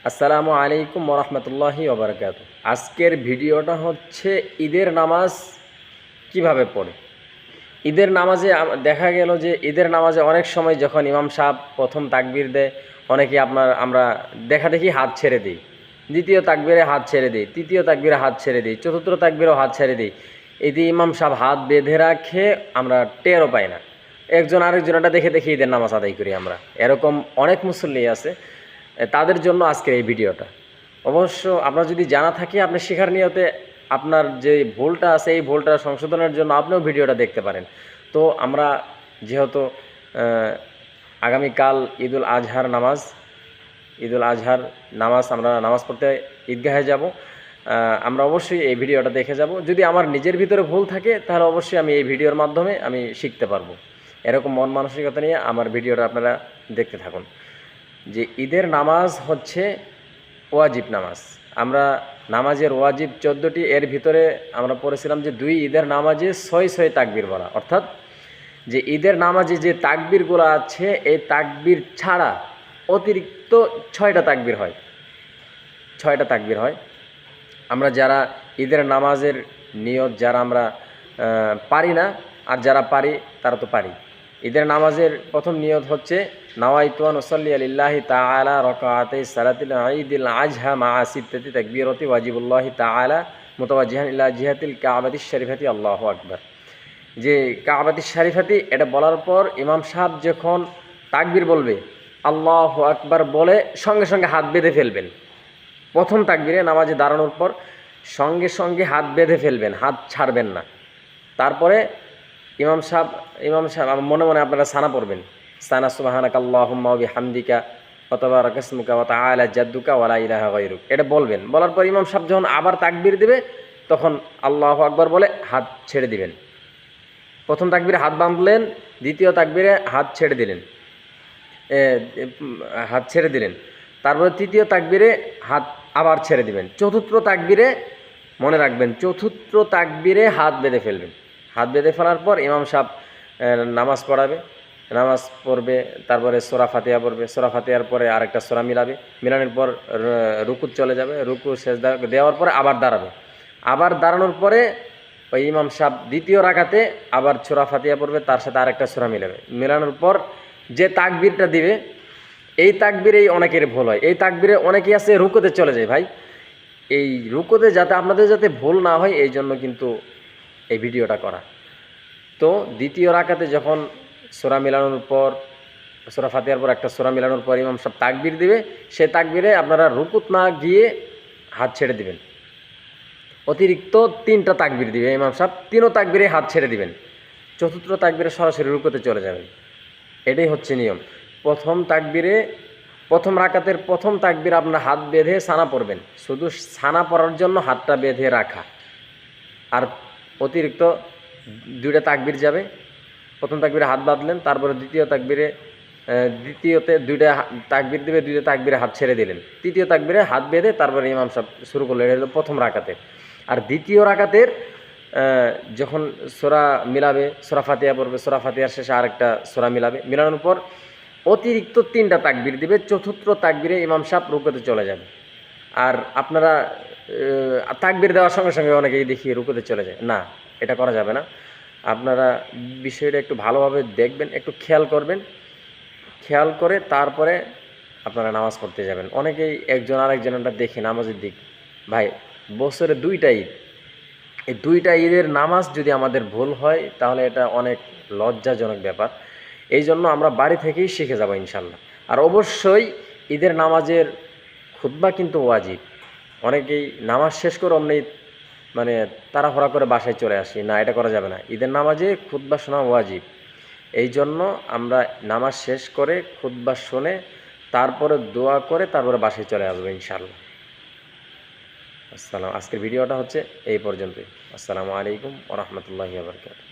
আসসালামু আলাইকুম ওরহমতুল্লাহি ওবরাকাতুহু। আজকের ভিডিওটা হচ্ছে ঈদের নামাজ কিভাবে পড়ে। ঈদের নামাজে দেখা গেল যে ঈদের নামাজে অনেক সময় যখন ইমাম সাহেব প্রথম তাকবীর দেয়, অনেকে আমরা দেখা দেখি হাত ছেড়ে দিই, দ্বিতীয় তাকবীরে হাত ছেড়ে দিই, তৃতীয় তাকবীরে হাত ছেড়ে দিই, চতুর্থ তাকবীরেও হাত ছেড়ে দিই। এতে ইমাম সাহেব হাত বেঁধে রাখে, আমরা টেরও পাই না। একজন আরেকজনটা দেখে দেখে ঈদের নামাজ আদায় করি আমরা। এরকম অনেক মুসল্লি আছে, তাদের জন্য আজকের এই ভিডিওটা। অবশ্য আপনার যদি জানা থাকে, আপনি শেখার নিয়তে আপনার যে ভুলটা আছে এই ভুলটা সংশোধনের জন্য আপনিও ভিডিওটা দেখতে পারেন। তো আমরা যেহেতু আগামীকাল ঈদুল আজহার নামাজ আমরা নামাজ পড়তে ঈদগাহে যাব, আমরা অবশ্যই এই ভিডিওটা দেখে যাব। যদি আমার নিজের ভিতরে ভুল থাকে তাহলে অবশ্যই আমি এই ভিডিওর মাধ্যমে আমি শিখতে পারবো। এরকম মন মানসিকতা নিয়ে আমার ভিডিওটা আপনারা দেখতে থাকুন। যে ঈদের নামাজ হচ্ছে ওয়াজিব নামাজ। আমরা নামাজের ওয়াজিব 14টি, এর ভিতরে আমরা পড়েছিলাম যে দুই ঈদের নামাজে 6 তাকবীর বলা, অর্থাৎ যে ঈদের নামাজে যে তাকবীরগুলো আছে এই তাকবীর ছাড়া অতিরিক্ত 6টা তাকবীর হয়। 6টা তাকবীর হয়। আমরা যারা ঈদের নামাজের নিয়ত যারা আমরা পারি না, আর যারা পারি তারা তো পারি। ঈদের নামাজের প্রথম নিয়ত হচ্ছে নাওয়াইতু আন উসাল্লি লিল্লাহি তাআলা রাকাআতাই সালাতিল ঈদিল আজহা মা সিত্তাতি তাকবীরাতি ওয়াজিবুল্লাহি তাআলা মুতাওয়াজ্জিহান ইলা জিহাতিল কাবাতিশ শরীফাতি আল্লাহু আকবার। যে কাবাতিশ শরীফাতি এটা বলার পর ইমাম সাহেব যখন তাকবীর বলবে, আল্লাহু আকবার বলে সঙ্গে সঙ্গে হাত বেঁধে ফেলবেন। প্রথম তাকবীরে নামাজে দাঁড়ানোর পর সঙ্গে সঙ্গে হাত বেঁধে ফেলবেন, হাত ছাড়বেন না। তারপরে ইমাম সাহেব মনে মনে আপনারা সানা পড়বেন, সানা সুবহানাকা আল্লাহুম্মা ওয়া বিহামদিকা ওয়া তাবারাকা ইসমুকা ওয়া তাআলা জাদ্দুকা ওয়া লা ইলাহা গায়রুক। এটা বলবেন। বলার পর ইমাম সাহেব যখন আবার তাকবীর দেবে তখন আল্লাহু আকবার বলে হাত ছেড়ে দিবেন। প্রথম তাকবীরে হাত বাঁধলেন, দ্বিতীয় তাকবীরে হাত ছেড়ে দিলেন, তারপরে তৃতীয় তাকবীরে হাত আবার ছেড়ে দিবেন। চতুর্থ তাকবীরে মনে রাখবেন, চতুর্থ তাকবীরে হাত বেঁধে ফেলবেন। হাত বেঁধে ফেলার পর ইমাম সাহেব নামাজ পড়বে, তারপরে সূরা ফাতিহা পড়বে, সূরা ফাতিহার পরে আরেকটা সূরা মিলানোর পর রুকুত চলে যাবে, রুকু সেজদা দেওয়ার পরে আবার দাঁড়াবে। আবার দাঁড়ানোর পরে ওই ইমাম সাহেব দ্বিতীয় রাকাতে আবার সূরা ফাতিহা পড়বে, তার সাথে আরেকটা সূরা মিলানোর পর যে তাকবীরটা দিবে, এই তাকবীরেই অনেকের ভুল হয়। এই তাকবীরে অনেকেই আছে রুকুতে চলে যায়। ভাই, এই রুকুতে আপনাদের যাতে ভুল না হয় এই জন্য কিন্তু এই ভিডিওটা করা। তো দ্বিতীয় রাকাতে যখন সূরা মিলানোর পর, সূরা ফাতিহার পর একটা সূরা মিলানোর পর ইমাম সাহেব তাকবীর দিবে, সে তাকবীরে আপনারা রুকুত না গিয়ে হাত ছেড়ে দিবেন। অতিরিক্ত 3টা তাকবীর দিবে ইমাম সাহেব, 3ও তাকবীরে হাত ছেড়ে দিবেন। চতুর্থ তাকবীরে সরাসরি রুকুতে চলে যাবেন। এটাই হচ্ছে নিয়ম। প্রথম রাকাতের প্রথম তাকবীর আপনার হাত বেঁধে সানা পড়বেন, শুধু সানা পড়ার জন্য হাতটা বেঁধে রাখা। আর অতিরিক্ত 2টা তাকবীর যাবে। প্রথম তাকবীরে হাত বাঁধলেন, তারপরে দ্বিতীয়তে 2টা তাকবীর দিবে, 2টা তাকবীরে হাত ছেড়ে দিলেন, তৃতীয় তাকবীরে হাত বেঁধে তারপরে ইমাম সাহেব শুরু করলেন। এটা হলো প্রথম রাকাতের। আর দ্বিতীয় রাকাতের যখন সূরা মিলাবে, সূরা ফাতিহা পড়বে, সূরা ফাতিহার শেষে আরেকটা সূরা মিলানোর পর অতিরিক্ত 3টা তাকবীর দিবে। চতুর্থ তাকবীরে ইমাম সাহেব রুকুতে চলে যাবে। আর আপনারা তাকবীর দেওয়ার সঙ্গে সঙ্গে অনেকেই দেখি রুকুতে চলে যায়, না, এটা করা যাবে না। আপনারা বিষয়টা একটু ভালোভাবে দেখবেন, একটু খেয়াল করবেন, খেয়াল করে তারপরে আপনারা নামাজ পড়তে যাবেন। অনেকেই একজন আরেকজনটা দেখে নামাজের দিক। ভাই, বছরে 2টা ঈদ, এই 2টা ঈদের নামাজ যদি আমাদের ভুল হয় তাহলে এটা অনেক লজ্জাজনক ব্যাপার। এই জন্য আমরা বাড়ি থেকেই শিখে যাব ইনশাল্লাহ। আর অবশ্যই ঈদের নামাজের খুতবা কিন্তু ওয়াজিব। অনেকেই নামাজ শেষ করে অমনি তাড়াহুড়া করে বাসায় চলে আসি, না, এটা করা যাবে না। ঈদের নামাজে খুতবা শোনা ওয়াজিব। এই জন্য আমরা নামাজ শেষ করে খুতবা শুনে তারপরে দোয়া করে তারপরে বাসায় চলে আসবো ইনশাল্লাহ। আজকের ভিডিওটা হচ্ছে এই পর্যন্তই। আসসালামু আলাইকুম ওয়া রাহমাতুল্লাহি ওয়া বারাকাতুহু।